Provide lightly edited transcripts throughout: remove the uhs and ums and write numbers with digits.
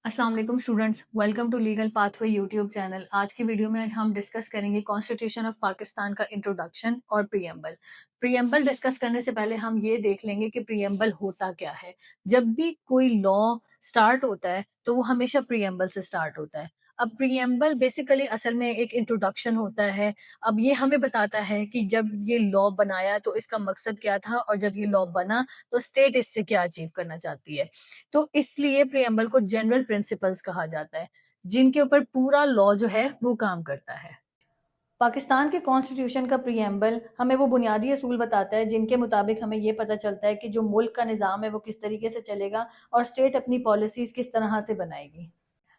अस्सलाम वालेकुम students, welcome to legal pathway YouTube channel. आज की वीडियो में हम डिस्कस करेंगे कॉन्स्टिट्यूशन ऑफ पाकिस्तान का इंट्रोडक्शन और प्रीएम्बल। प्रीएम्बल डिस्कस करने से पहले हम ये देख लेंगे कि प्रीएम्बल होता क्या है। जब भी कोई लॉ स्टार्ट होता है तो वो हमेशा प्रीएम्बल से स्टार्ट होता है। अब प्रीएम्बल बेसिकली असल में एक इंट्रोडक्शन होता है। अब ये हमें बताता है कि जब ये लॉ बनाया तो इसका मकसद क्या था, और जब ये लॉ बना तो स्टेट इससे क्या अचीव करना चाहती है। तो इसलिए प्रियम्बल को जनरल प्रिंसिपल्स कहा जाता है, जिनके ऊपर पूरा लॉ जो है वो काम करता है। पाकिस्तान के कॉन्स्टिट्यूशन का प्रियम्बल हमें वो बुनियादी असूल बताता है जिनके मुताबिक हमें ये पता चलता है कि जो मुल्क का निज़ाम है वो किस तरीके से चलेगा और स्टेट अपनी पॉलिसीज किस तरह से बनाएगी।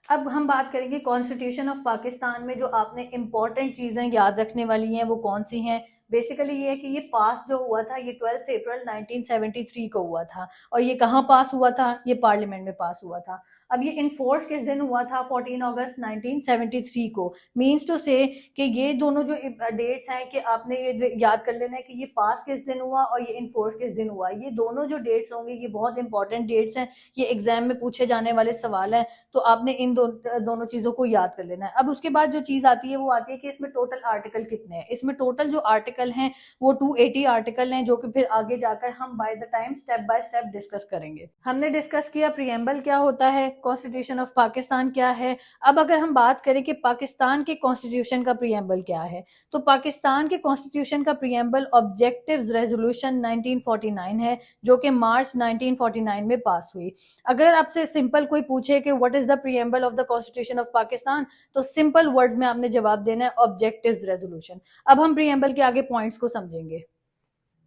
अब हम बात करेंगे कॉन्स्टिट्यूशन ऑफ पाकिस्तान में जो आपने इंपॉर्टेंट चीजें याद रखने वाली हैं वो कौन सी हैं। बेसिकली ये है कि ये पास जो हुआ था ये 12 अप्रैल 1973 को हुआ था। और ये कहाँ पास हुआ था? ये पार्लियामेंट में पास हुआ था। अब ये इन्फोर्स किस दिन हुआ था? 14 अगस्त 1973 को। मीन्स टू से कि ये दोनों जो डेट्स हैं कि आपने ये याद कर लेना है कि ये पास किस दिन हुआ और ये इन्फोर्स किस दिन हुआ। ये दोनों जो डेट्स होंगे ये बहुत इंपॉर्टेंट डेट्स हैं। ये एग्जाम में पूछे जाने वाले सवाल हैं। तो आपने इन दोनों चीजों को याद कर लेना है। अब उसके बाद जो चीज आती है वो आती है कि इसमें टोटल आर्टिकल कितने हैं। इसमें टोटल जो आर्टिकल हैं वो 280 आर्टिकल हैं, जो कि फिर आगे जाकर हम by the time step by step discuss करेंगे। हमने डिस्कस किया प्रियम्बल क्या होता है, कॉन्स्टिट्यूशन ऑफ पाकिस्तान क्या है। अब अगर हम बात करें कि पाकिस्तान के कॉन्स्टिट्यूशन का प्रियम्बल क्या है, तो पाकिस्तान के कॉन्स्टिट्यूशन का प्रियम्बल ऑब्जेक्टिव्स रेजोल्यूशन 1949 है, जो कि मार्च 1949 में पास हुई। अगर आपसे सिंपल कोई पूछे कि what is the preamble of the constitution of Pakistan, तो सिंपल वर्ड्स में आपने जवाब देना है ऑब्जेक्टिव्स रेजोल्यूशन। अब हम प्रीएम्बल के आगे पॉइंट्स को समझेंगे।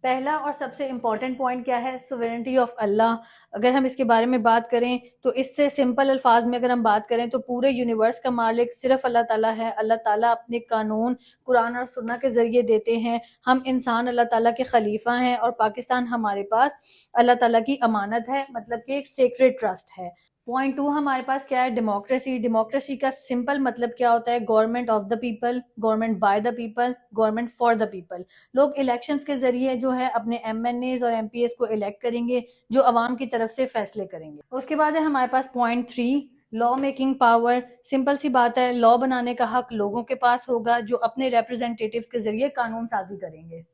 पहला और सबसे इंपॉर्टेंट पॉइंट क्या है? सोवेरेनिटी ऑफ अल्लाह। अगर हम इसके बारे में बात करें तो इससे सिंपल अल्फाज में अगर हम बात करें तो पूरे यूनिवर्स का मालिक सिर्फ अल्लाह ताला है। अल्लाह ताला अपने कानून कुरान और सुन्ना के जरिए देते हैं। हम इंसान अल्लाह ताला के खलीफा हैं और पाकिस्तान हमारे पास अल्लाह ताला की अमानत है, मतलब कि एक सेक्रेड ट्रस्ट है। पॉइंट टू हमारे पास क्या है? डेमोक्रेसी। डेमोक्रेसी का सिंपल मतलब क्या होता है? Government of the people, government by the people, government for the people. लोग इलेक्शंस के जरिए जो है अपने एमएनएज और एमपीएस को इलेक्ट करेंगे, जो अवाम की तरफ से फैसले करेंगे। उसके बाद है हमारे पास point three, law making power. Simple सी बात है, लॉ बनाने का हक लोगों के पास होगा, जो अपने रिप्रेजेंटेटिव्स के जरिए कानून साजी करेंगे।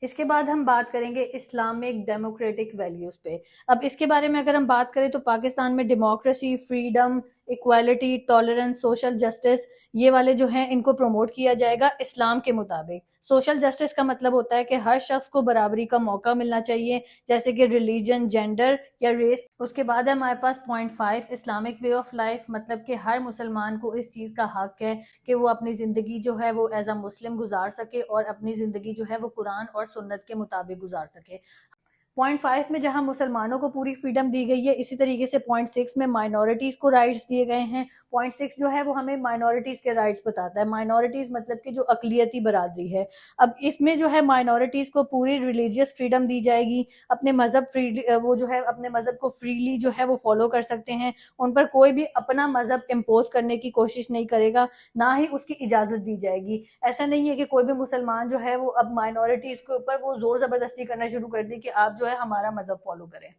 इसके बाद हम बात करेंगे इस्लामिक डेमोक्रेटिक वैल्यूज पे। अब इसके बारे में अगर हम बात करें तो पाकिस्तान में democracy, freedom, equality, tolerance, social justice, ये वाले जो हैं इनको प्रमोट किया जाएगा इस्लाम के मुताबिक। सोशल जस्टिस का मतलब होता है कि हर शख्स को बराबरी का मौका मिलना चाहिए, जैसे कि रिलीजन, जेंडर या रेस। उसके बाद है हमारे पास point five, Islamic way of life. मतलब कि हर मुसलमान को इस चीज़ का हक है कि वो अपनी ज़िंदगी जो है वो एज अ मुस्लिम गुजार सके और अपनी ज़िंदगी जो है वो कुरान और सुन्नत के मुताबिक गुजार सके। पॉइंट फाइव में जहां मुसलमानों को पूरी फ्रीडम दी गई है, इसी तरीके से पॉइंट सिक्स में माइनॉरिटीज को राइट्स दिए गए हैं। पॉइंट सिक्स जो है वो हमें माइनॉरिटीज के राइट्स बताता है। माइनॉरिटीज मतलब कि जो अकलियती बरादरी है। अब इसमें जो है माइनॉरिटीज को पूरी रिलीजियस फ्रीडम दी जाएगी। अपने मजहब फ्री वो जो है अपने मजहब को फ्रीली जो है वो फॉलो कर सकते हैं। उन पर कोई भी अपना मजहब इम्पोज करने की कोशिश नहीं करेगा, ना ही उसकी इजाजत दी जाएगी। ऐसा नहीं है कि कोई भी मुसलमान जो है वो अब माइनॉरिटीज के ऊपर वो जोर जबरदस्ती करना शुरू कर दे कि आप जो है हमारा मजहब फॉलो करें।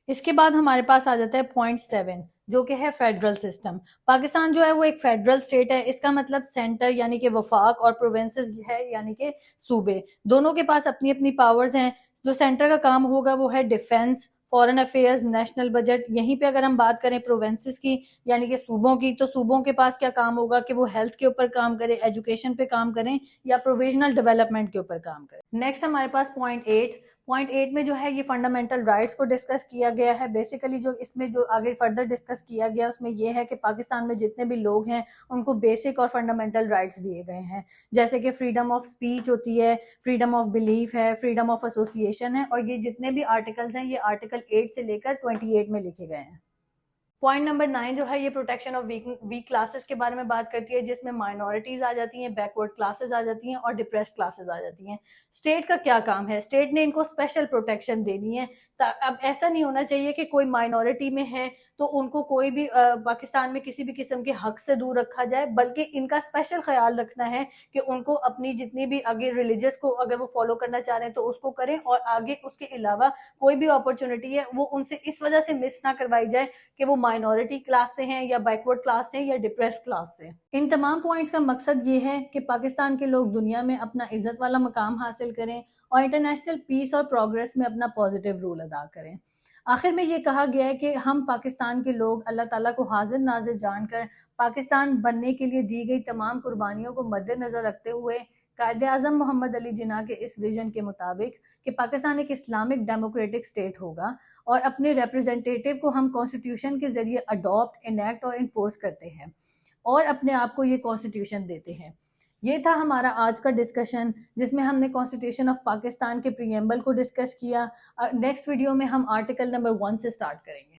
इसके बाद हमारे पास आ जाता है पॉइंट सेवन, जो कि है फेडरल सिस्टम। पाकिस्तान जो है वो एक फेडरल स्टेट है। इसका मतलब सेंटर यानी कि वफाक और प्रोविंसेस है यानी कि सूबे, दोनों के पास अपनी अपनी पावर्स हैं। जो सेंटर का काम होगा वो है defence, foreign affairs, national budget. यहीं पे अगर हम बात करें प्रोविंसेस की यानी कि सूबों की, तो सूबों के पास क्या काम होगा कि वो हेल्थ के ऊपर काम करें, एजुकेशन पे काम करें या प्रोविजनल डेवलपमेंट के ऊपर काम करें। नेक्स्ट हमारे पास पॉइंट एट। पॉइंट एट में जो है ये फंडामेंटल राइट्स को डिस्कस किया गया है। बेसिकली जो इसमें जो आगे फर्दर डिस्कस किया गया उसमें ये है कि पाकिस्तान में जितने भी लोग हैं उनको बेसिक और फंडामेंटल राइट्स दिए गए हैं, जैसे कि फ्रीडम ऑफ स्पीच होती है, फ्रीडम ऑफ बिलीफ है, फ्रीडम ऑफ एसोसिएशन है। और ये जितने भी आर्टिकल्स हैं ये आर्टिकल 8 से लेकर 28 में लिखे गए हैं। पॉइंट नंबर नाइन जो है ये प्रोटेक्शन ऑफ वीक क्लासेस के बारे में बात करती है, जिसमें माइनॉरिटीज आ जाती हैं, बैकवर्ड क्लासेस आ जाती हैं और डिप्रेस्ड क्लासेस आ जाती हैं। स्टेट का क्या काम है? स्टेट ने इनको स्पेशल प्रोटेक्शन देनी है। अब ऐसा नहीं होना चाहिए कि कोई माइनॉरिटी में है तो उनको कोई भी पाकिस्तान में किसी भी किस्म के हक से दूर रखा जाए, बल्कि इनका स्पेशल ख्याल रखना है कि उनको अपनी जितनी भी आगे रिलीजियस को अगर वो फॉलो करना चाह रहे हैं तो उसको करें, और आगे उसके अलावा कोई भी अपॉर्चुनिटी है वो उनसे इस वजह से मिस ना करवाई जाए कि वो माइनॉरिटी क्लास से हैं या बैकवर्ड क्लास से या डिप्रेस क्लास से। इन तमाम पॉइंट्स का मकसद ये है कि पाकिस्तान के लोग दुनिया में अपना इज्जत वाला मकाम हासिल करें और इंटरनेशनल पीस और प्रोग्रेस में अपना पॉजिटिव रोल अदा करें। आखिर में ये कहा गया है कि हम पाकिस्तान के लोग अल्लाह ताला को हाजिर नाजिर जानकर पाकिस्तान बनने के लिए दी गई तमाम कुर्बानियों को मद्देनजर रखते हुए कायदे आज़म मोहम्मद अली जिन्ना के इस विजन के मुताबिक कि पाकिस्तान एक इस्लामिक डेमोक्रेटिक स्टेट होगा और अपने रिप्रेजेंटेटिव को हम कॉन्स्टिट्यूशन के जरिए अडॉप्ट, इनेक्ट और इन्फोर्स करते हैं और अपने आप को ये कॉन्स्टिट्यूशन देते हैं। ये था हमारा आज का डिस्कशन, जिसमें हमने कॉन्स्टिट्यूशन ऑफ पाकिस्तान के प्रीएम्बल को डिस्कस किया। नेक्स्ट वीडियो में हम आर्टिकल नंबर 1 से स्टार्ट करेंगे।